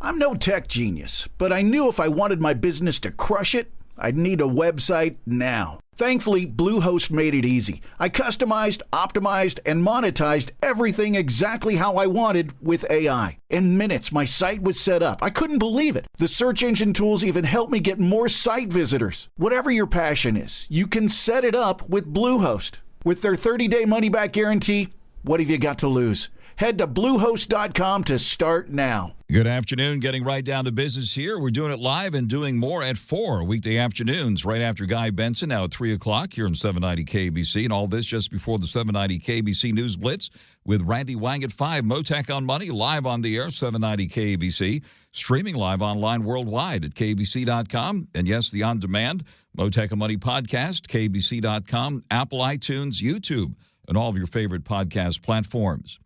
I'm no tech genius, but I knew if I wanted my business to crush it, I'd need a website now. Thankfully, Bluehost made it easy. I customized, optimized, and monetized everything exactly how I wanted with AI. In minutes, my site was set up. I couldn't believe it. The search engine tools even helped me get more site visitors. Whatever your passion is, you can set it up with Bluehost. With their 30-day money-back guarantee, what have you got to lose? Head to Bluehost.com to start now. Good afternoon. Getting right down to business here. We're doing it live and doing more at 4 weekday afternoons, right after Guy Benson, now at 3 o'clock here on 790 KBC. And all this just before the 790 KBC News Blitz with Randy Wang at 5. Mottek On Money, live on the air, 790 KBC. Streaming live online worldwide at KBC.com. And yes, the on-demand Mottek On Money podcast, KBC.com, Apple, iTunes, YouTube, and all of your favorite podcast platforms.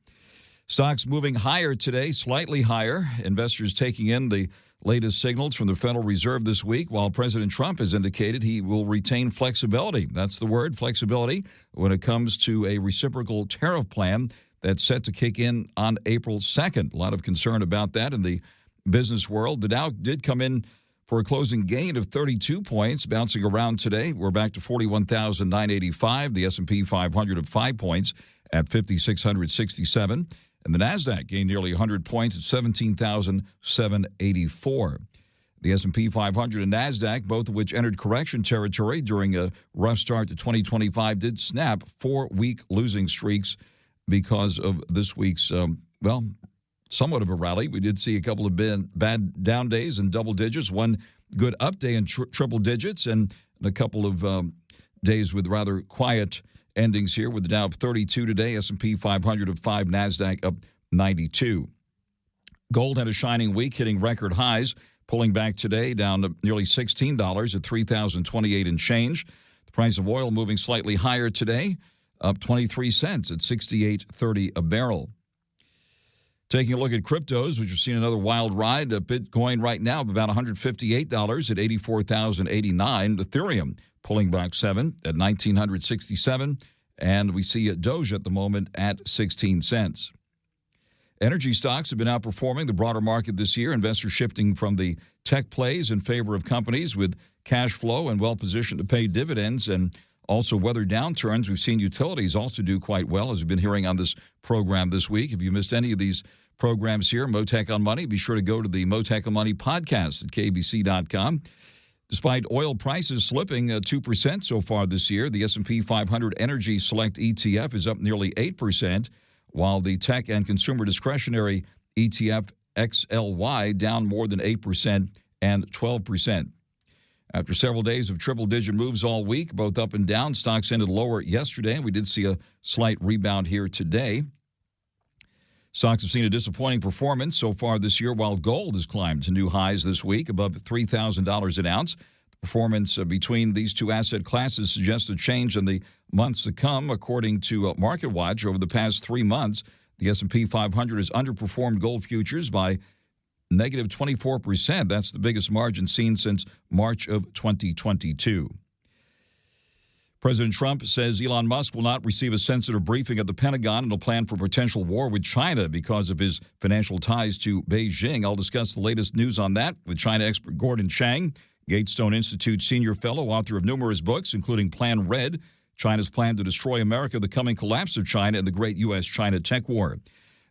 Stocks moving higher today, slightly higher. Investors taking in the latest signals from the Federal Reserve this week, while President Trump has indicated he will retain flexibility. That's the word, flexibility, when it comes to a reciprocal tariff plan that's set to kick in on April 2nd. A lot of concern about that in the business world. The Dow did come in for a closing gain of 32 points, bouncing around today. We're back to 41,985. The S&P 500 of 5 points at 5,667. And the NASDAQ gained nearly 100 points at 17,784. The S&P 500 and NASDAQ, both of which entered correction territory during a rough start to 2025, did snap 4-week losing streaks because of this week's, somewhat of a rally. We did see a couple of bad down days in double digits, one good up day in triple digits, and a couple of days with rather quiet endings here, with the Dow up 32 today, S&P 500 of 5, NASDAQ up 92. Gold had a shining week, hitting record highs, pulling back today down to nearly $16 at $3,028 and change. The price of oil moving slightly higher today, up 23 cents at $68.30 a barrel. Taking a look at cryptos, which have seen another wild ride. Bitcoin right now about $158 at $84,089. Ethereum pulling back 7 at $1,967. And we see Doge at the moment at 16 cents. Energy stocks have been outperforming the broader market this year. Investors shifting from the tech plays in favor of companies with cash flow and well-positioned to pay dividends and also weather downturns. We've seen utilities also do quite well, as we've been hearing on this program this week. If you missed any of these programs here, Mottek On Money, be sure to go to the Mottek On Money podcast at KBC.com. Despite oil prices slipping 2% so far this year, the S&P 500 Energy Select ETF is up nearly 8%, while the tech and consumer discretionary ETF XLY down more than 8% and 12%. After several days of triple-digit moves all week, both up and down, stocks ended lower yesterday. We did see a slight rebound here today. Stocks have seen a disappointing performance so far this year, while gold has climbed to new highs this week, above $3,000 an ounce. The performance between these two asset classes suggests a change in the months to come. According to MarketWatch, over the past 3 months, the S&P 500 has underperformed gold futures by negative 24%. That's the biggest margin seen since March of 2022. President Trump says Elon Musk will not receive a sensitive briefing at the Pentagon and will plan for potential war with China because of his financial ties to Beijing. I'll discuss the latest news on that with China expert Gordon Chang, Gatestone Institute senior fellow, author of numerous books, including Plan Red, China's Plan to Destroy America, the Coming Collapse of China, and the Great U.S.-China Tech War.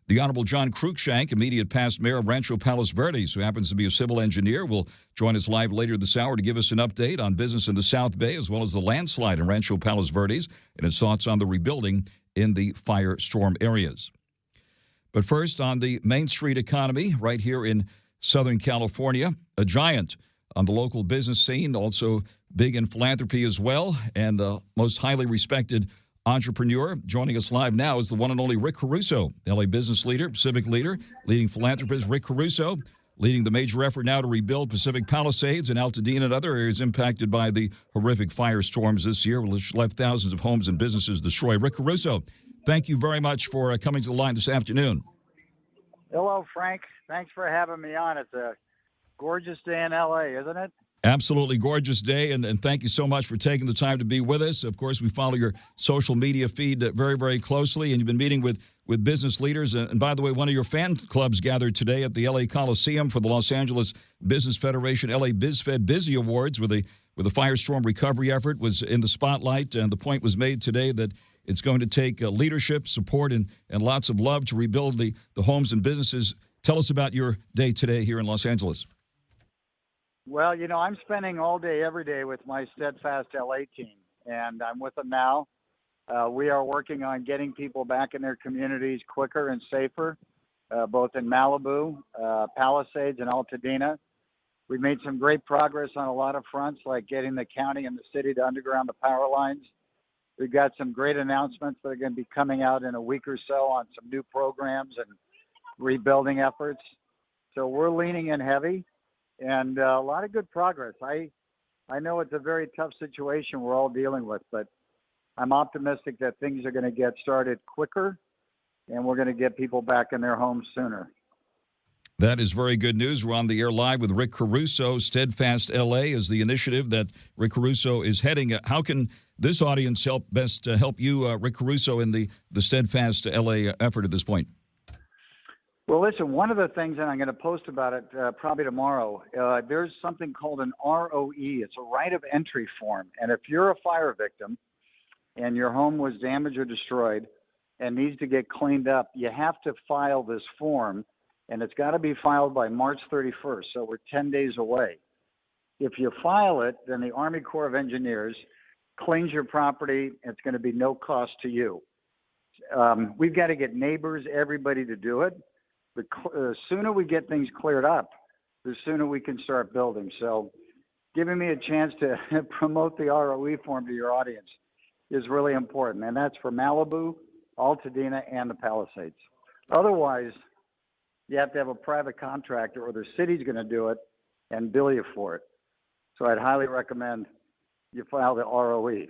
The Honorable John CRUIKSHANK, immediate past mayor of Rancho Palos Verdes, who happens to be a civil engineer, will join us live later this hour to give us an update on business in the South Bay, as well as the landslide in Rancho Palos Verdes and his thoughts on the rebuilding in the firestorm areas. But first, on the Main Street economy, right here in Southern California, a giant on the local business scene, also big in philanthropy as well, and the most highly respected entrepreneur. Joining us live now is the one and only Rick Caruso, LA business leader, civic leader, leading philanthropist. Rick Caruso, leading the major effort now to rebuild Pacific Palisades and Altadena and other areas impacted by the horrific firestorms this year, which left thousands of homes and businesses destroyed. Rick Caruso, thank you very much for coming to the line this afternoon. Hello, Frank. Thanks for having me on. It's a gorgeous day in LA, isn't it? Absolutely gorgeous day, and thank you so much for taking the time to be with us. Of course, we follow your social media feed very, very closely, and you've been meeting with business leaders. And by the way, one of your fan clubs gathered today at the LA Coliseum for the Los Angeles Business Federation LA BizFed Busy Awards with a firestorm recovery effort was in the spotlight, and the point was made today that it's going to take leadership, support, and lots of love to rebuild the homes and businesses. Tell us about your day today here in Los Angeles. Well, I'm spending all day, every day with my Steadfast LA team, and I'm with them now. We are working on getting people back in their communities quicker and safer, both in Malibu, Palisades, and Altadena. We've made some great progress on a lot of fronts, like getting the county and the city to underground the power lines. We've got some great announcements that are going to be coming out in a week or so on some new programs and rebuilding efforts. So we're leaning in heavy. And a lot of good progress. I know it's a very tough situation we're all dealing with, but I'm optimistic that things are going to get started quicker and we're going to get people back in their homes sooner. That is very good news. We're on the air live with Rick Caruso. Steadfast LA is the initiative that Rick Caruso is heading. How can this audience best help you, Rick Caruso, in the Steadfast LA effort at this point? Well, listen, one of the things, and I'm going to post about it probably tomorrow, there's something called an ROE. It's a right of entry form. And if you're a fire victim and your home was damaged or destroyed and needs to get cleaned up, you have to file this form, and it's got to be filed by March 31st, so we're 10 days away. If you file it, then the Army Corps of Engineers cleans your property, and it's going to be no cost to you. We've got to get neighbors, everybody to do it. The sooner we get things cleared up, the sooner we can start building. So giving me a chance to promote the ROE form to your audience is really important. And that's for Malibu, Altadena, and the Palisades. Otherwise, you have to have a private contractor or the city's going to do it and bill you for it. So I'd highly recommend you file the ROE.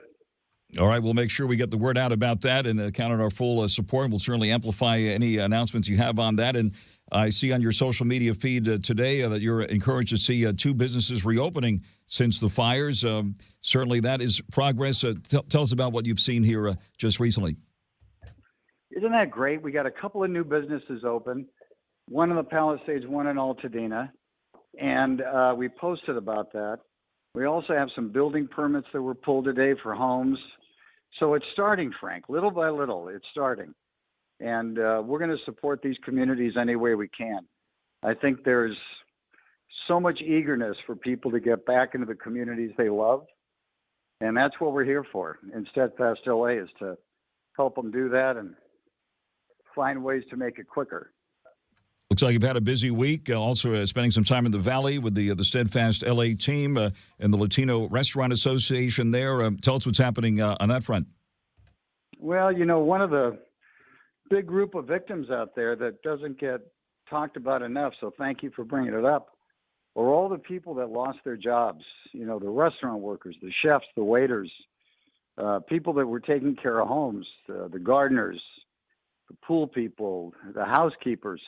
All right, we'll make sure we get the word out about that and count on our full support. We'll certainly amplify any announcements you have on that. And I see on your social media feed today that you're encouraged to see two businesses reopening since the fires. Certainly that is progress. Tell us about what you've seen here just recently. Isn't that great? We got a couple of new businesses open, one in the Palisades, one in Altadena, and we posted about that. We also have some building permits that were pulled today for homes. So it's starting, Frank, little by little, it's starting. And we're going to support these communities any way we can. I think there's so much eagerness for people to get back into the communities they love. And that's what we're here for in Steadfast LA, is to help them do that and find ways to make it quicker. Looks like you've had a busy week, also spending some time in the Valley with the Steadfast LA team and the Latino Restaurant Association there. Tell us what's happening on that front. Well, one of the big group of victims out there that doesn't get talked about enough, so thank you for bringing it up, are all the people that lost their jobs, the restaurant workers, the chefs, the waiters, people that were taking care of homes, the gardeners, the pool people, the housekeepers.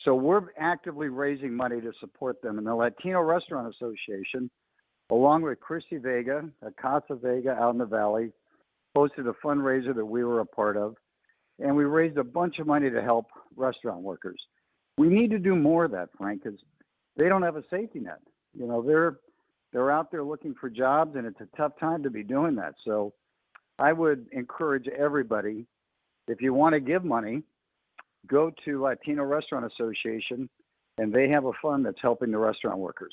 So we're actively raising money to support them. And the Latino Restaurant Association, along with Chrissy Vega, Casa Vega out in the Valley, hosted a fundraiser that we were a part of. And we raised a bunch of money to help restaurant workers. We need to do more of that, Frank, because they don't have a safety net. They're out there looking for jobs, and it's a tough time to be doing that. So I would encourage everybody, if you want to give money, go to Latino Restaurant Association, and they have a fund that's helping the restaurant workers.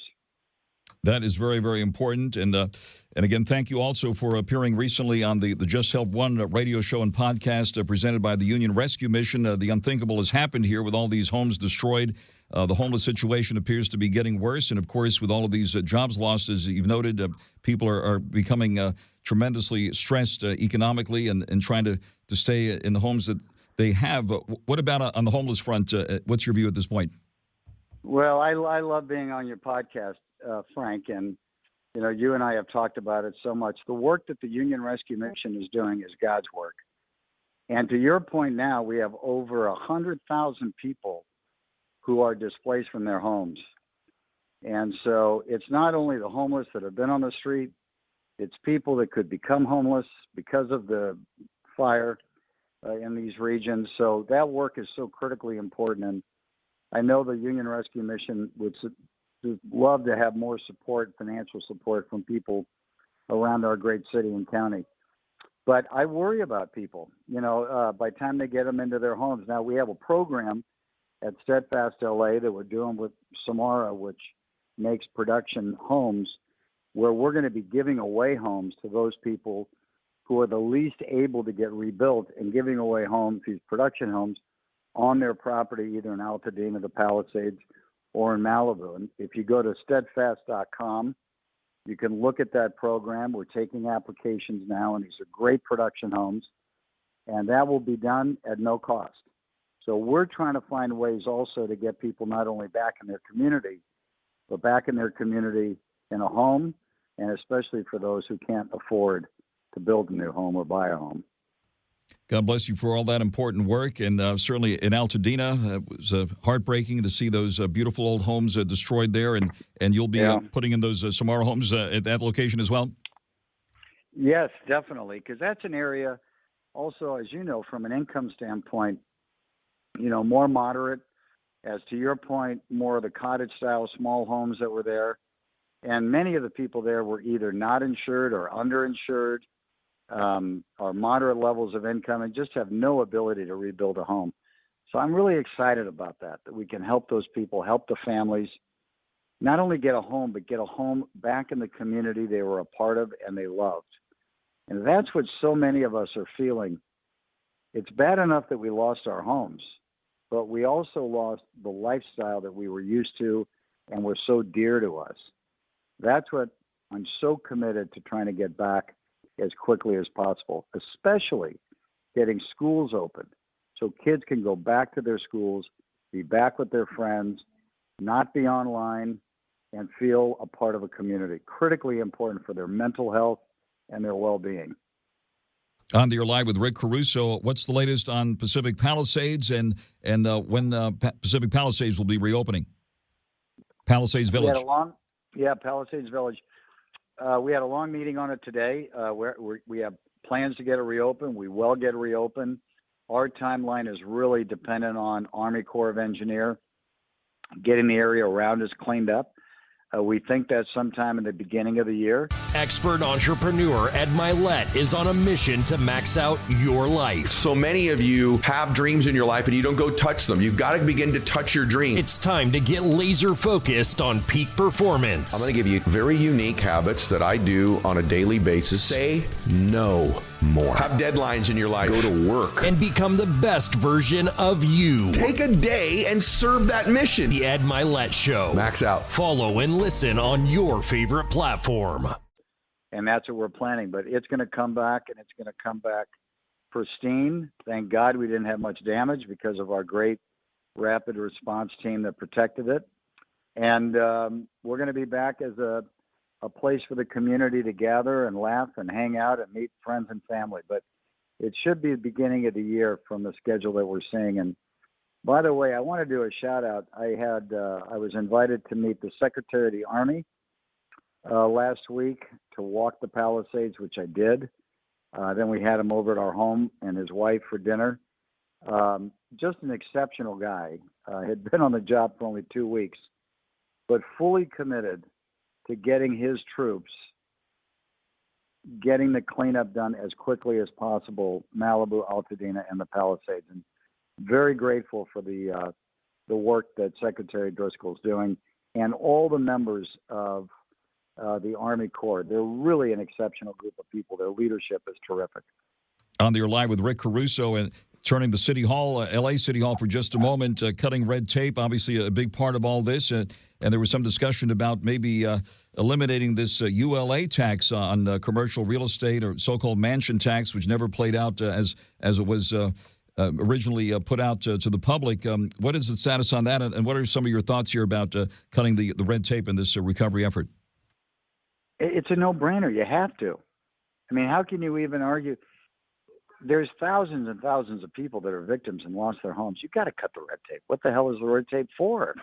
That is very, very important. And again, thank you also for appearing recently on the Just Help One radio show and podcast presented by the Union Rescue Mission. The unthinkable has happened here with all these homes destroyed. The homeless situation appears to be getting worse. And, of course, with all of these jobs lost, as you've noted, people are becoming tremendously stressed economically and trying to stay in the homes that they have. What about on the homeless front? What's your view at this point? Well, I love being on your podcast, Frank, and you and I have talked about it so much. The work that the Union Rescue Mission is doing is God's work. And to your point now, we have over 100,000 people who are displaced from their homes. And so it's not only the homeless that have been on the street, it's people that could become homeless because of the fire in these regions. So that work is so critically important. And I know the Union Rescue Mission would love to have more support, financial support from people around our great city and county. But I worry about people, by the time they get them into their homes. Now, we have a program at Steadfast LA that we're doing with Samara, which makes production homes, where we're going to be giving away homes to those people who are the least able to get rebuilt, and giving away homes, these production homes, on their property, either in Altadena, the Palisades, or in Malibu. And if you go to steadfast.com, you can look at that program. We're taking applications now, and these are great production homes, and that will be done at no cost. So we're trying to find ways also to get people not only back in their community, but back in their community in a home, and especially for those who can't afford to build a new home or buy a home. God bless you for all that important work. And certainly in Altadena, it was heartbreaking to see those beautiful old homes destroyed there. And you'll be putting in those Samara homes at that location as well? Yes, definitely, because that's an area also, as you know, from an income standpoint, more moderate. As to your point, more of the cottage-style small homes that were there. And many of the people there were either not insured or underinsured, or moderate levels of income, and just have no ability to rebuild a home. So I'm really excited about that we can help those people, help the families, not only get a home, but get a home back in the community they were a part of and they loved. And that's what so many of us are feeling. It's bad enough that we lost our homes, but we also lost the lifestyle that we were used to and were so dear to us. That's what I'm so committed to trying to get back as quickly as possible, especially getting schools open so kids can go back to their schools, be back with their friends, not be online, and feel a part of a community. Critically important for their mental health and their well-being. On You're Live with Rick Caruso, what's the latest on Pacific Palisades and when Pacific Palisades will be reopening? Palisades Village. Palisades Village. We had a long meeting on it today. We have plans to get it reopened. We will get it reopened. Our timeline is really dependent on Army Corps of Engineers getting the area around us cleaned up. We think that's sometime in the beginning of the year. Expert entrepreneur Ed Milet is on a mission to max out your life. So many of you have dreams in your life and you don't go touch them. You've got to begin to touch your dreams. It's time to get laser focused on peak performance. I'm going to give you very unique habits that I do on a daily basis. Say no more. Have deadlines in your life. Go to work. And become the best version of you. Take a day and serve that mission. The Ed Milet Show. Max out. Follow and listen on your favorite platform. And that's what we're planning. But it's going to come back, and it's going to come back pristine. Thank God we didn't have much damage because of our great rapid response team that protected it. And we're going to be back as a place for the community to gather and laugh and hang out and meet friends and family. But it should be the beginning of the year from the schedule that we're seeing. And by the way, I want to do a shout out. I was invited to meet the Secretary of the Army last week to walk the Palisades, which I did. Then we had him over at our home and his wife for dinner. Just an exceptional guy. Had been on the job for only 2 weeks, but fully committed to getting his troops, getting the cleanup done as quickly as possible, Malibu, Altadena, and the Palisades. And very grateful for the work that Secretary Driscoll is doing, and all the members of the Army Corps. They're really an exceptional group of people. Their leadership is terrific. On You're Live with Rick Caruso, and turning to City Hall, LA City Hall for just a moment, cutting red tape, obviously a big part of all this. And there was some discussion about maybe eliminating this ULA tax on commercial real estate, or so-called mansion tax, which never played out as it was originally put out to the public. What is the status on that, and what are some of your thoughts here about cutting the red tape in this recovery effort? It's a no-brainer. You have to. I mean, how can you even argue? There's thousands and thousands of people that are victims and lost their homes. You've got to cut the red tape. What the hell is the red tape for?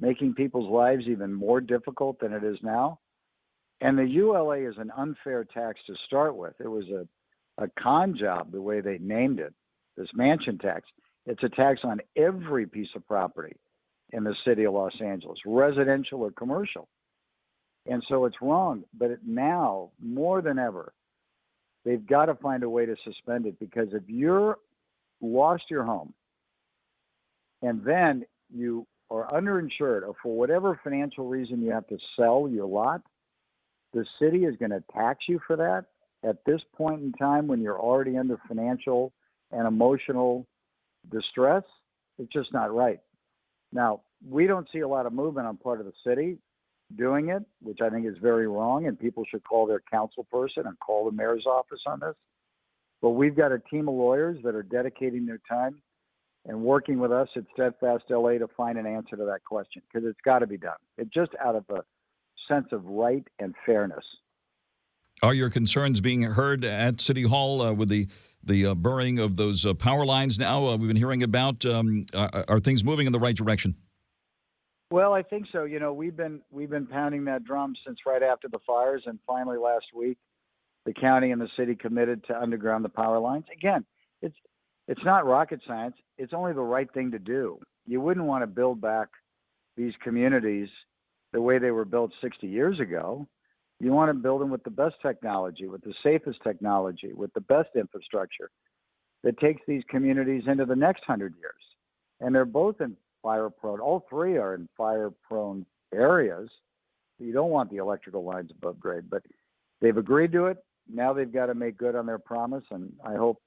making people's lives even more difficult than it is now. And the ULA is an unfair tax to start with. It was a con job the way they named it, this mansion tax. It's a tax on every piece of property in the city of Los Angeles, residential or commercial. And so it's wrong. But now, more than ever, they've got to find a way to suspend it, because if you're lost your home and then you are underinsured, or for whatever financial reason you have to sell your lot, the city is going to tax you for that at this point in time when you're already under financial and emotional distress. It's just not right. Now, we don't see a lot of movement on part of the city doing it, which I think is very wrong, and people should call their council person and call the mayor's office on this. But we've got a team of lawyers that are dedicating their time and working with us at Steadfast LA to find an answer to that question, because it's got to be done. It's just out of a sense of right and fairness. Are your concerns being heard at City Hall with the burring of those power lines now we've been hearing about? Are things moving in the right direction? Well, I think so. You know, we've been pounding that drum since right after the fires, and finally last week, the county and the city committed to underground the power lines. Again, it's not rocket science. It's only the right thing to do. You wouldn't want to build back these communities the way they were built 60 years ago. You want to build them with the best technology, with the safest technology, with the best infrastructure that takes these communities into the next 100 years. And they're both in fire-prone. All three are in fire-prone areas. You don't want the electrical lines above grade, but they've agreed to it. Now they've got to make good on their promise, and I hope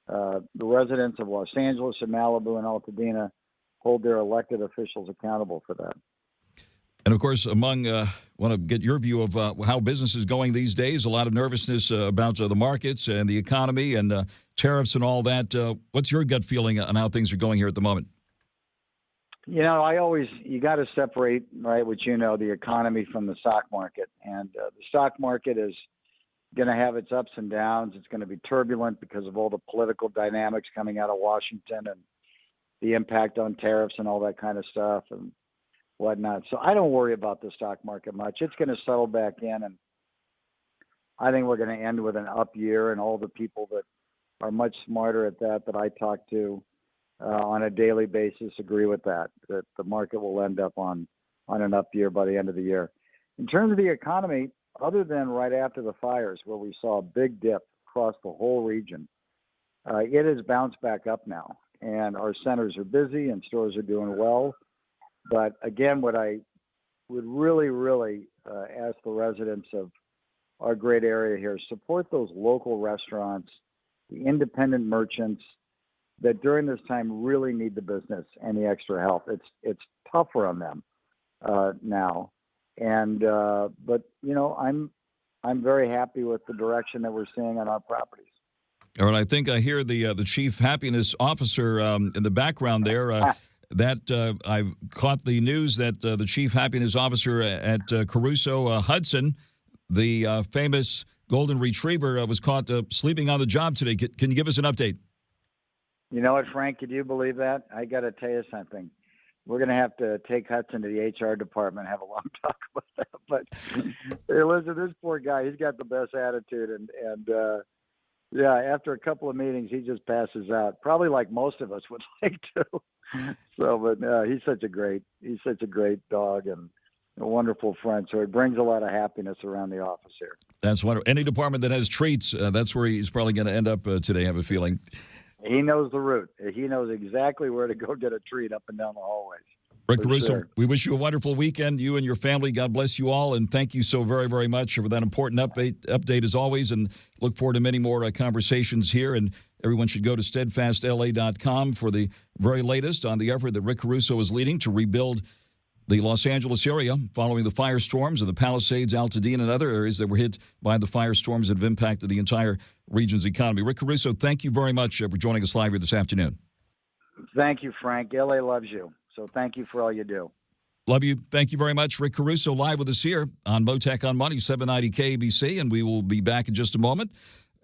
the residents of Los Angeles and Malibu and Altadena hold their elected officials accountable for that. And, of course, want to get your view of how business is going these days. A lot of nervousness about the markets and the economy and tariffs and all that. What's your gut feeling on how things are going here at the moment? You know, you got to separate, right, what you know, the economy from the stock market. And the stock market is going to have its ups and downs. It's going to be turbulent because of all the political dynamics coming out of Washington and the impact on tariffs and all that kind of stuff and whatnot. So I don't worry about the stock market much. It's going to settle back in, and I think we're going to end with an up year, and all the people that are much smarter at that I talk to on a daily basis agree with that the market will end up on an up year by the end of the year. In terms of the economy, other than right after the fires where we saw a big dip across the whole region, it has bounced back up now, and our centers are busy and stores are doing well. But again, what I would really, really ask the residents of our great area here, support those local restaurants, the independent merchants that during this time really need the business and the extra help. It's tougher on them now. And but you know, I'm very happy with the direction that we're seeing on our properties. All right, I think I hear the chief happiness officer in the background there. That I've caught the news that the chief happiness officer at CARUSO, Hudson, the famous golden retriever, was caught sleeping on the job today. Can you give us an update? You know what, Frank? Could you believe that? I got to tell you something. We're going to have to take Hudson to the HR department and have a long talk about that. But hey, listen, this poor guy, he's got the best attitude. And yeah, after a couple of meetings, he just passes out, probably like most of us would like to. So, but he's such a great dog and a wonderful friend. So it brings a lot of happiness around the office here. That's wonderful. Any department that has treats, that's where he's probably going to end up today, I have a feeling. He knows the route. He knows exactly where to go get a treat up and down the hallways. Rick CARUSO, we wish you a wonderful weekend, you and your family. God bless you all, and thank you so very, very much for that important update as always, and look forward to many more conversations here. And everyone should go to steadfastla.com for the very latest on the effort that Rick CARUSO is leading to rebuild the Los Angeles area following the firestorms of the Palisades, Altadena, and other areas that were hit by the firestorms that have impacted the entire region's economy. Rick CARUSO, thank you very much for joining us live here this afternoon. Thank you, Frank. LA loves you. So thank you for all you do. Love you. Thank you very much. Rick CARUSO live with us here on Mottek On Money, 790 KABC, and we will be back in just a moment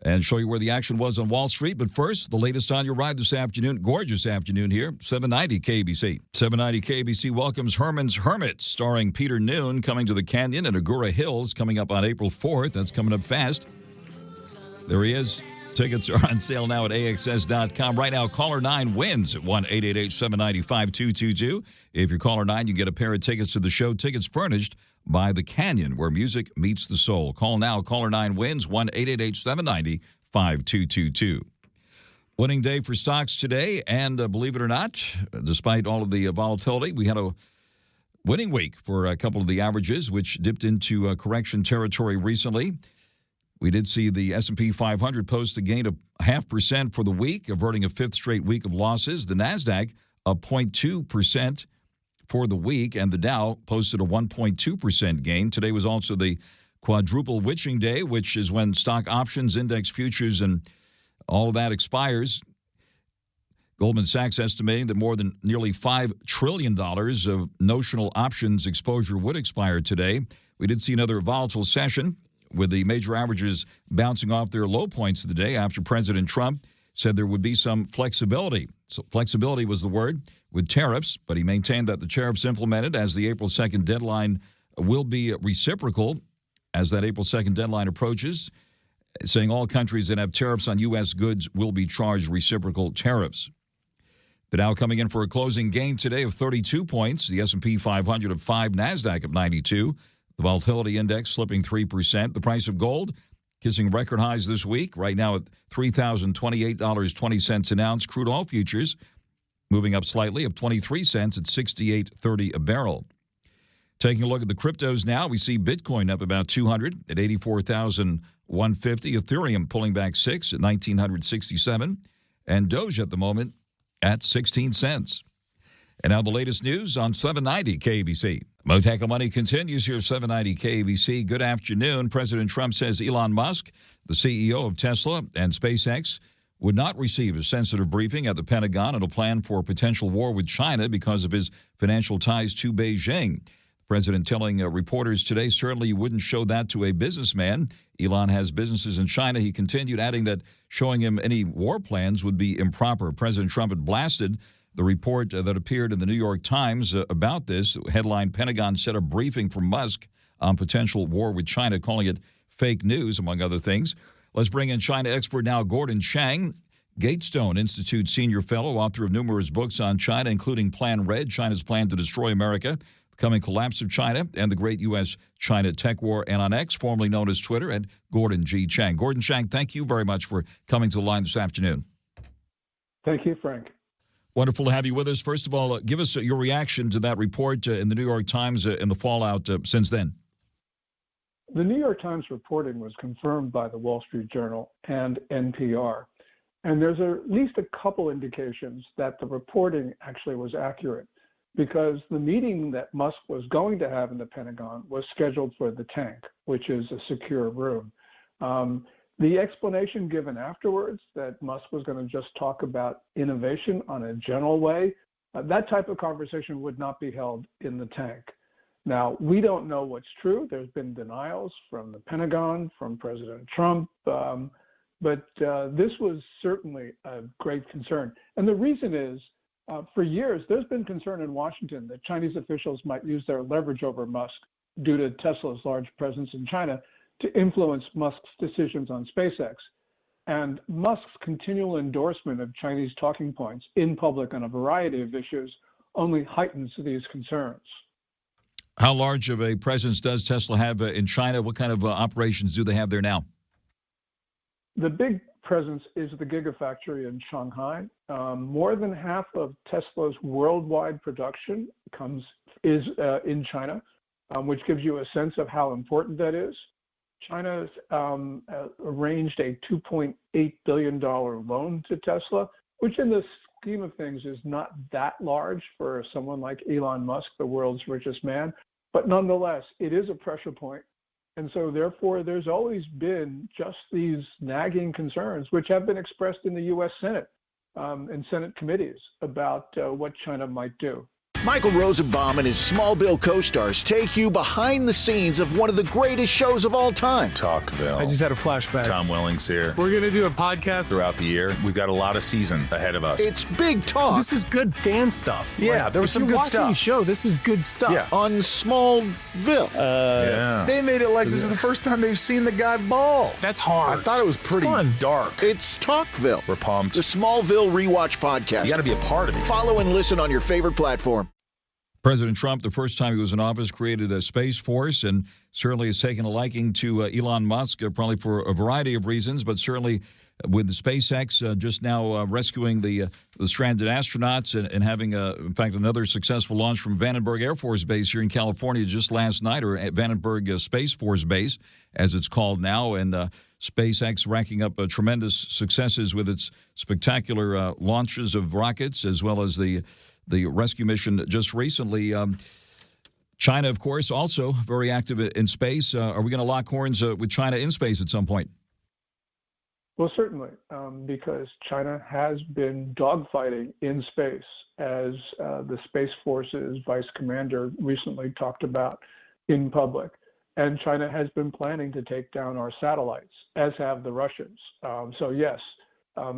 and show you where the action was on Wall Street. But first, the latest on your ride this afternoon. Gorgeous afternoon here, 790 KBC. 790 KBC welcomes Herman's Hermits, starring Peter Noon, coming to the Canyon and Agoura Hills, coming up on April 4th. That's coming up fast. There he is. Tickets are on sale now at AXS.com. Right now, caller 9 wins at 1-888-790-5222. If you're caller 9, you get a pair of tickets to the show. Tickets furnished by The Canyon, where music meets the soul. Call now. Caller 9 wins 1-888-790-5222. Winning day for stocks today, and believe it or not, despite all of the volatility, we had a winning week for a couple of the averages, which dipped into correction territory recently. We did see the S&P 500 post a gain of 0.5% for the week, averting a fifth straight week of losses. The NASDAQ up 0.2% for the week, and the Dow posted a 1.2% gain. Today was also the quadruple witching day, which is when stock options, index futures, and all of that expires. Goldman Sachs estimating that more than nearly $5 trillion of notional options exposure would expire today. We did see another volatile session, with the major averages bouncing off their low points of the day after President Trump said there would be some flexibility. So flexibility was the word with tariffs, but he maintained that the tariffs implemented as the April 2nd deadline will be reciprocal as that April 2nd deadline approaches, saying all countries that have tariffs on U.S. goods will be charged reciprocal tariffs. The Dow coming in for a closing gain today of 32 points, the S&P 500 of 5, NASDAQ of 92. The volatility index slipping 3%. The price of gold kissing record highs this week, right now at $3,028.20 an ounce. Crude oil futures moving up slightly, up 23 cents at $68.30 a barrel. Taking a look at the cryptos now, we see Bitcoin up about 200 at 84,150. Ethereum pulling back 6 at 1,967. And Doge at the moment at 16 cents. And now the latest news on 790 KBC. Mottek On Money continues here, 790 KBC. Good afternoon. President Trump says Elon Musk, the CEO of Tesla and SpaceX, would not receive a sensitive briefing at the Pentagon and a plan for a potential war with China because of his financial ties to Beijing. The president telling reporters today, certainly you wouldn't show that to a businessman. Elon has businesses in China. He continued, adding that showing him any war plans would be improper. President Trump had blasted the report that appeared in the New York Times about this. Headline, Pentagon set a briefing for Musk on potential war with China, calling it fake news, among other things. Let's bring in China expert now, Gordon Chang, Gatestone Institute senior fellow, author of numerous books on China, including Plan Red, China's Plan to Destroy America, the Coming Collapse of China, and the Great U.S.-China Tech War, and on X, formerly known as Twitter, and Gordon G. Chang. Gordon Chang, thank you very much for coming to the line this afternoon. Thank you, Frank. Wonderful to have you with us. First of all, give us your reaction to that report in the New York Times and the fallout since then. The New York Times reporting was confirmed by the Wall Street Journal and NPR. And there's at least a couple indications that the reporting actually was accurate, because the meeting that Musk was going to have in the Pentagon was scheduled for the tank, which is a secure room. The explanation given afterwards that Musk was going to just talk about innovation on a general way, that type of conversation would not be held in the tank. Now, we don't know what's true. There's been denials from the Pentagon, from President Trump, but this was certainly a great concern. And the reason is, for years, there's been concern in Washington that Chinese officials might use their leverage over Musk due to Tesla's large presence in China to influence Musk's decisions on SpaceX. And Musk's continual endorsement of Chinese talking points in public on a variety of issues only heightens these concerns. How large of a presence does Tesla have in China? What kind of operations do they have there now? The big presence is the Gigafactory in Shanghai. More than half of Tesla's worldwide production is in China, which gives you a sense of how important that is. China's arranged a $2.8 billion loan to Tesla, which in the scheme of things is not that large for someone like Elon Musk, the world's richest man. But nonetheless, it is a pressure point. And so therefore, there's always been just these nagging concerns, which have been expressed in the U.S. Senate and Senate committees about what China might do. Michael Rosenbaum and his Smallville co-stars take you behind the scenes of one of the greatest shows of all time. Talkville. I just had a flashback. Tom Welling's here. We're going to do a podcast Throughout the year, we've got a lot of season ahead of us. It's big talk. This is good fan stuff. Yeah, there was some good stuff. If you're watching the show, this is good stuff. Yeah. On Smallville. Yeah. They made it like this is the first time they've seen the guy ball. That's hard. I thought it was pretty dark. It's Talkville. We're pumped. The Smallville Rewatch Podcast. You got to be a part of it. Follow and listen on your favorite platform. President Trump, the first time he was in office, created a Space Force and certainly has taken a liking to Elon Musk, probably for a variety of reasons, but certainly with the SpaceX just now rescuing the stranded astronauts and having, in fact, another successful launch from Vandenberg Air Force Base here in California just last night, or at Vandenberg Space Force Base, as it's called now, and SpaceX racking up tremendous successes with its spectacular launches of rockets, as well as the rescue mission just recently. China, of course, also very active in space. Are we going to lock horns with China in space at some point? Well, certainly, because China has been dogfighting in space, as the Space Force's vice commander recently talked about in public. And China has been planning to take down our satellites, as have the Russians. So yes,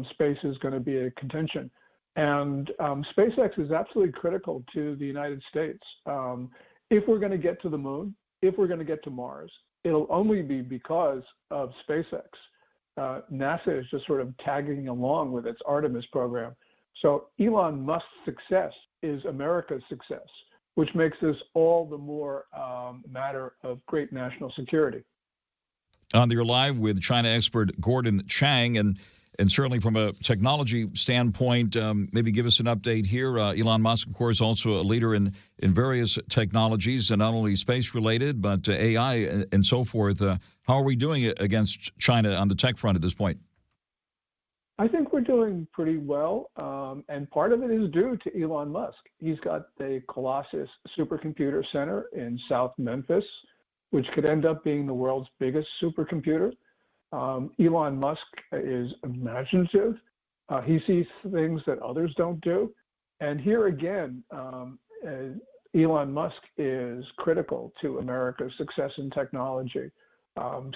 space is going to be a contention. And SpaceX is absolutely critical to the United States. If we're going to get to the moon, if we're going to get to Mars, it'll only be because of SpaceX. NASA is just sort of tagging along with its Artemis program. So Elon Musk's success is America's success, which makes this all the more matter of great national security. On the Live with China expert Gordon Chang, and certainly from a technology standpoint, maybe give us an update here. Elon Musk, of course, also a leader in various technologies, and not only space-related, but AI and so forth. How are we doing against China on the tech front at this point? I think we're doing pretty well, and part of it is due to Elon Musk. He's got the Colossus Supercomputer Center in South Memphis, which could end up being the world's biggest supercomputer. Elon Musk is imaginative. He sees things that others don't do. And here again, Elon Musk is critical to America's success in technology.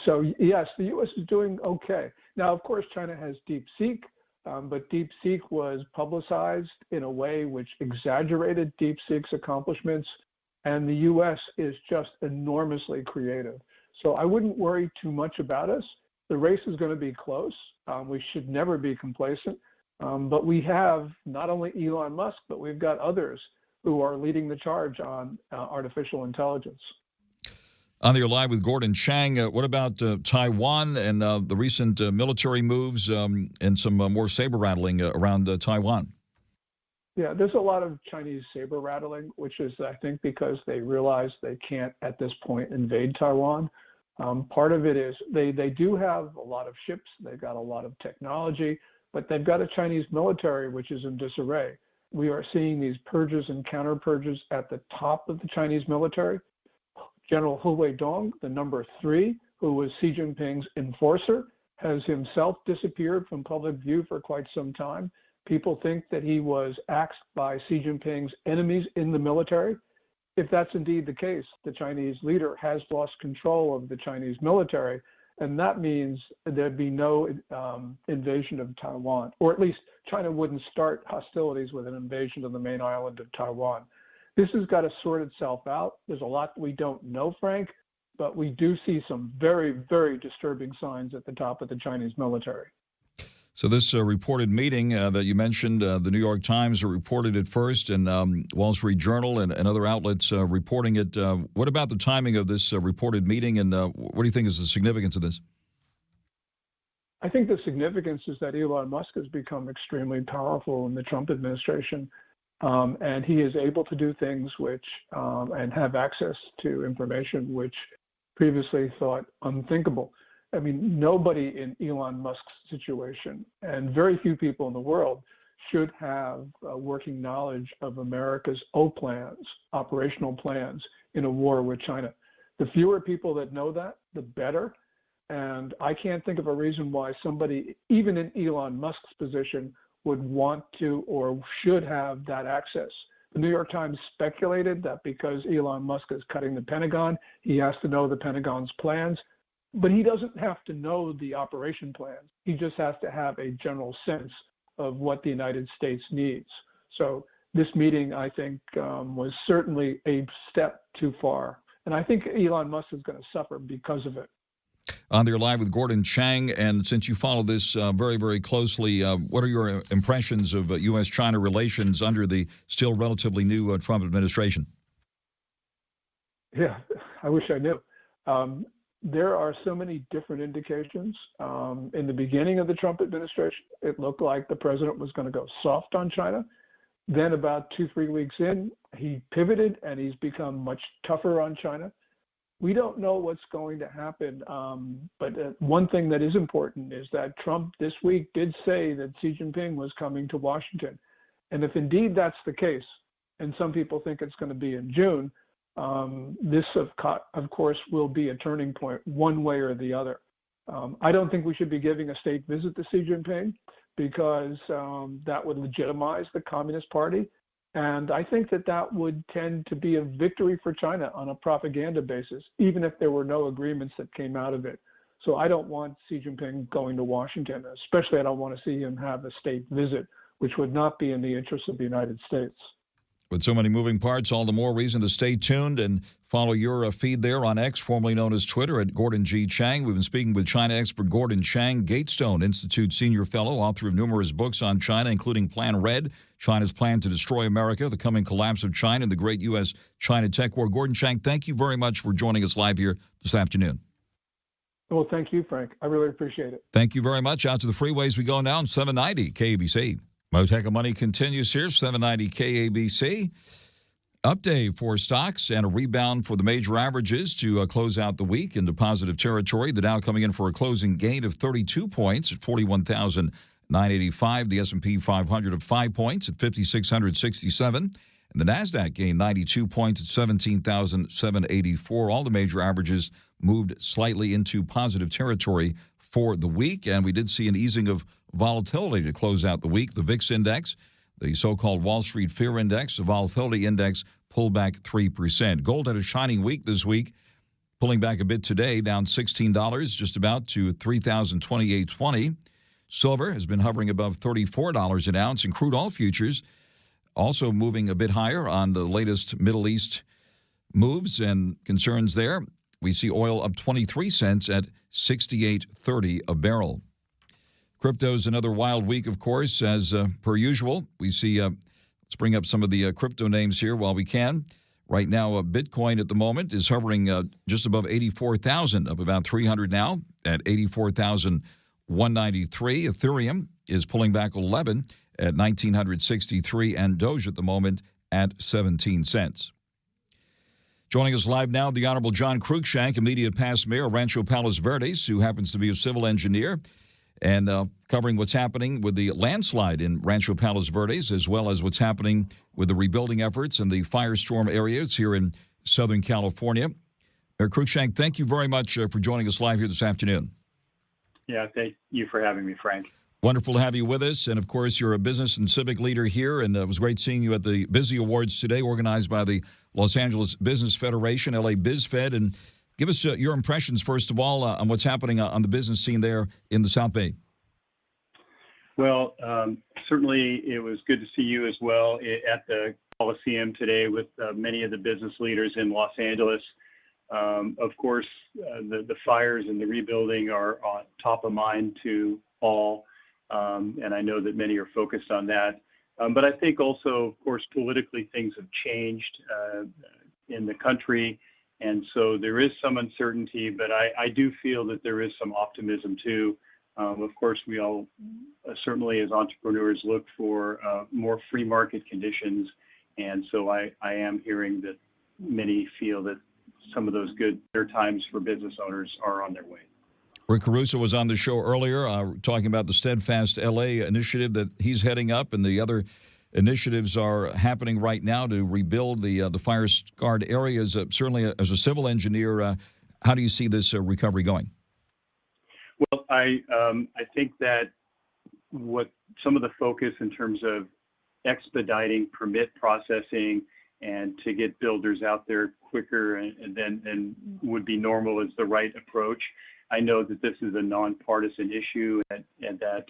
So yes, the U.S. is doing okay. Now, of course, China has DeepSeek, but DeepSeek was publicized in a way which exaggerated DeepSeek's accomplishments, and the U.S. is just enormously creative. So I wouldn't worry too much about us. The race is going to be close. We should never be complacent. But we have not only Elon Musk, but we've got others who are leading the charge on artificial intelligence. On the Live with Gordon Chang, what about Taiwan and the recent military moves and some more saber rattling around Taiwan? Yeah, there's a lot of Chinese saber rattling, which is, I think, because they realize they can't at this point invade Taiwan. Part of it is they do have a lot of ships, they've got a lot of technology, but they've got a Chinese military which is in disarray. We are seeing these purges and counter purges at the top of the Chinese military. General Hu Weidong, the number 3, who was Xi Jinping's enforcer, has himself disappeared from public view for quite some time. People think that he was axed by Xi Jinping's enemies in the military. If that's indeed the case, the Chinese leader has lost control of the Chinese military, and that means there'd be no invasion of Taiwan, or at least China wouldn't start hostilities with an invasion of the main island of Taiwan. This has got to sort itself out. There's a lot we don't know, Frank, but we do see some very, very disturbing signs at the top of the Chinese military. So this reported meeting that you mentioned, the New York Times reported it first, and Wall Street Journal and other outlets reporting it. What about the timing of this reported meeting, and what do you think is the significance of this? I think the significance is that Elon Musk has become extremely powerful in the Trump administration, and he is able to do things which and have access to information which previously thought unthinkable. I mean, nobody in Elon Musk's situation, and very few people in the world, should have working knowledge of America's plans, operational plans in a war with China. The fewer people that know that, the better. And I can't think of a reason why somebody, even in Elon Musk's position, would want to or should have that access. The New York Times speculated that because Elon Musk is cutting the Pentagon, he has to know the Pentagon's plans. But he doesn't have to know the operation plans. He just has to have a general sense of what the United States needs. So this meeting, I think, was certainly a step too far. And I think Elon Musk is going to suffer because of it. On there live with Gordon Chang, and since you follow this very, very closely, what are your impressions of U.S.-China relations under the still relatively new Trump administration? Yeah, I wish I knew. There are so many different indications. In the beginning of the Trump administration, it looked like the president was going to go soft on China. Then about 2-3 weeks in, he pivoted and he's become much tougher on China. We don't know what's going to happen, but one thing that is important is that Trump this week did say that Xi Jinping was coming to Washington. And if indeed that's the case, and some people think it's going to be in June, this, of course, will be a turning point one way or the other. I don't think we should be giving a state visit to Xi Jinping because that would legitimize the Communist Party. And I think that would tend to be a victory for China on a propaganda basis, even if there were no agreements that came out of it. So I don't want Xi Jinping going to Washington, especially I don't want to see him have a state visit, which would not be in the interest of the United States. With so many moving parts, all the more reason to stay tuned and follow your feed there on X, formerly known as Twitter, at Gordon G. Chang. We've been speaking with China expert Gordon Chang, Gatestone Institute senior fellow, author of numerous books on China, including Plan Red, China's Plan to Destroy America, The Coming Collapse of China, and the Great U.S.-China Tech War. Gordon Chang, thank you very much for joining us live here this afternoon. Well, thank you, Frank. I really appreciate it. Thank you very much. Out to the freeways we go now on 790 KABC. Mottek On Money continues here, 790 KABC. Update for stocks and a rebound for the major averages to close out the week into positive territory. The Dow coming in for a closing gain of 32 points at 41,985. The S&P 500 of 5 points at 5,667. And the NASDAQ gained 92 points at 17,784. All the major averages moved slightly into positive territory for the week, and we did see an easing of volatility to close out the week. The VIX index, the so-called Wall Street Fear Index, the volatility index, pulled back 3%. Gold had a shining week this week, pulling back a bit today, down $16, just about to $3,028.20. Silver has been hovering above $34 an ounce, and crude oil futures also moving a bit higher on the latest Middle East moves and concerns there. We see oil up 23 cents at $68.30 a barrel. Crypto's another wild week, of course, as per usual. We see, let's bring up some of the crypto names here while we can. Right now, Bitcoin at the moment is hovering just above 84,000, up about 300 now at 84,193. Ethereum is pulling back 11 at 1,963, and Doge at the moment at 17 cents. Joining us live now, the Honorable John CRUIKSHANK, immediate past mayor of Rancho Palos Verdes, who happens to be a civil engineer, and covering what's happening with the landslide in Rancho Palos Verdes, as well as what's happening with the rebuilding efforts in the firestorm areas here in Southern California. Mayor CRUIKSHANK, thank you very much for joining us live here this afternoon. Yeah, thank you for having me, Frank. Wonderful to have you with us. And, of course, you're a business and civic leader here, and it was great seeing you at the Busy Awards today, organized by the Los Angeles Business Federation, LA BizFed. And give us your impressions, first of all, on what's happening on the business scene there in the South Bay. Well, certainly it was good to see you as well at the Coliseum today with many of the business leaders in Los Angeles. Of course, the fires and the rebuilding are on top of mind to all. And I know that many are focused on that. But I think also, of course, politically things have changed in the country. And so there is some uncertainty, but I do feel that there is some optimism too. Of course, we all certainly as entrepreneurs look for more free market conditions. And so I am hearing that many feel that some of those good times for business owners are on their way. Rick CARUSO was on the show earlier talking about the Steadfast LA initiative that he's heading up, and the other initiatives are happening right now to rebuild the fire-scarred areas. Certainly, as a civil engineer, how do you see this recovery going? Well, I think that what some of the focus in terms of expediting permit processing and to get builders out there quicker than would be normal is the right approach. I know that this is a nonpartisan issue and that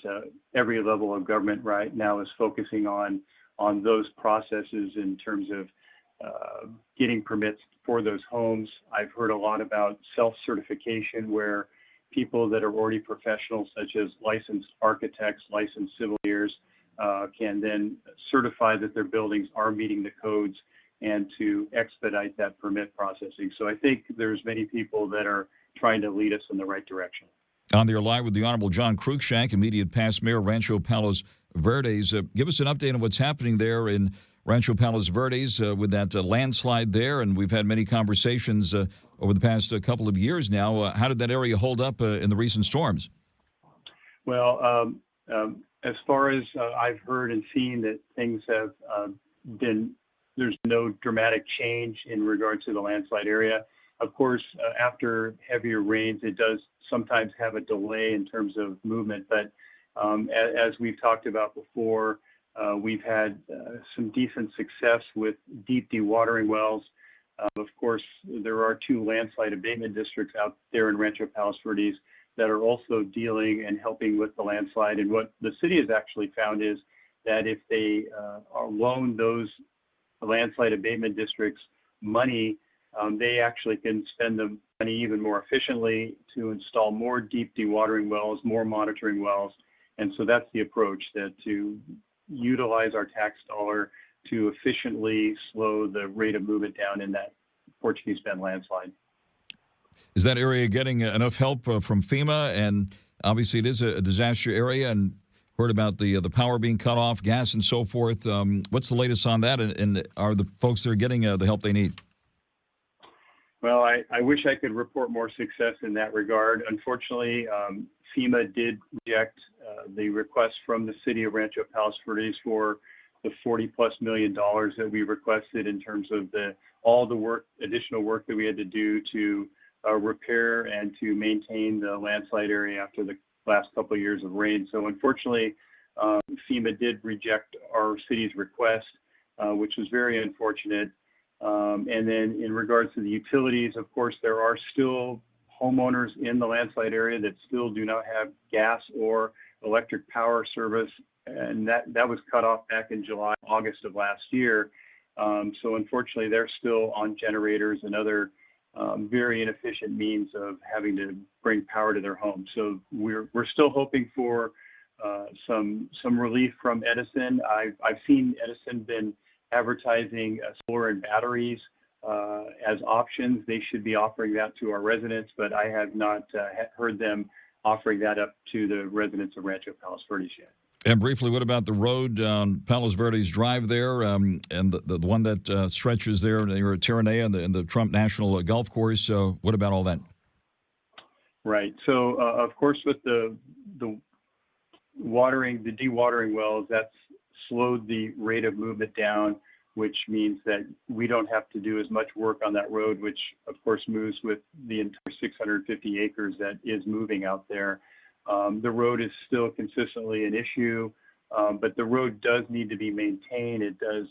every level of government right now is focusing on those processes in terms of getting permits for those homes. I've heard a lot about self-certification where people that are already professionals, such as licensed architects, licensed civil engineers, can then certify that their buildings are meeting the codes and to expedite that permit processing. So I think there's many people that are trying to lead us in the right direction. On there live with the Honorable John CRUIKSHANK, immediate past mayor, Rancho Palos Verdes. Give us an update on what's happening there in Rancho Palos Verdes with that landslide there. And we've had many conversations over the past couple of years now. How did that area hold up in the recent storms? Well, as far as I've heard and seen, that things have been, there's no dramatic change in regard to the landslide area. Of course, after heavier rains, it does sometimes have a delay in terms of movement. But as we've talked about before, we've had some decent success with deep dewatering wells. Of course, there are 2 landslide abatement districts out there in Rancho Palos Verdes that are also dealing and helping with the landslide. And what the city has actually found is that if they loan those landslide abatement districts money, they actually can spend the money even more efficiently to install more deep dewatering wells, more monitoring wells. And so that's the approach, that to utilize our tax dollar to efficiently slow the rate of movement down in that Portuguese Bend landslide. Is that area getting enough help from FEMA? And obviously it is a disaster area, and heard about the power being cut off, gas and so forth. What's the latest on that? And are the folks there getting the help they need? Well, I wish I could report more success in that regard. Unfortunately, FEMA did reject the request from the city of Rancho Palos Verdes for the $40+ million that we requested in terms of all the additional work that we had to do to repair and to maintain the landslide area after the last couple of years of rain. So unfortunately, FEMA did reject our city's request, which was very unfortunate. And then in regards to the utilities, of course, there are still homeowners in the landslide area that still do not have gas or electric power service. And that was cut off back in July, August of last year. So unfortunately, they're still on generators and other very inefficient means of having to bring power to their homes. So we're still hoping for some relief from Edison. I've seen Edison been advertising solar and batteries as options. They should be offering that to our residents, but I have not heard them offering that up to the residents of Rancho Palos Verdes yet. And briefly, what about the road on Palos Verdes Drive there, and the one that stretches there near Terranea and the Trump National Golf Course? What about all that? Right. So, of course, with the dewatering wells, that's slowed the rate of movement down, which means that we don't have to do as much work on that road, which, of course, moves with the entire 650 acres that is moving out there. The road is still consistently an issue, but the road does need to be maintained. It does.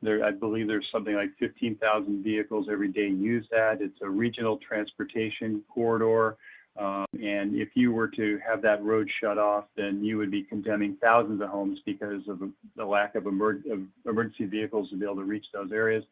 I believe there's something like 15,000 vehicles every day use that. It's a regional transportation corridor, and if you were to have that road shut off, then you would be condemning thousands of homes because of the lack of emergency vehicles to be able to reach those areas.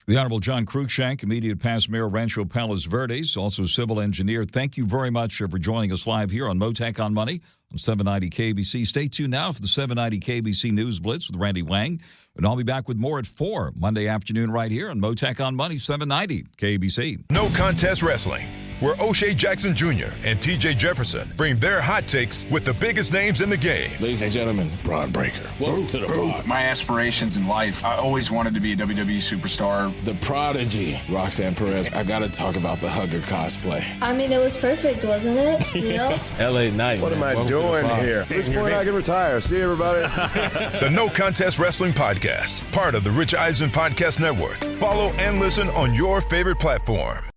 The Honorable John CRUIKSHANK, immediate past mayor, Rancho Palos Verdes, also civil engineer. Thank you very much for joining us live here on Mottek On Money on 790 KBC. Stay tuned now for the 790 KBC News Blitz with Randy Wang. And I'll be back with more at 4 Monday afternoon right here on Mottek On Money, 790 KBC. No Contest Wrestling, where O'Shea Jackson Jr. and TJ Jefferson bring their hot takes with the biggest names in the game. Ladies and gentlemen, Braun Breaker. Welcome to the pod. My aspirations in life, I always wanted to be a WWE superstar. The Prodigy, Roxanne Perez. I got to talk about the Hugger cosplay. I mean, it was perfect, wasn't it? You know? LA Knight. What am I doing here? At this point, I can retire. See you, everybody. The No Contest Wrestling Podcast, part of the Rich Eisen Podcast Network. Follow and listen on your favorite platform.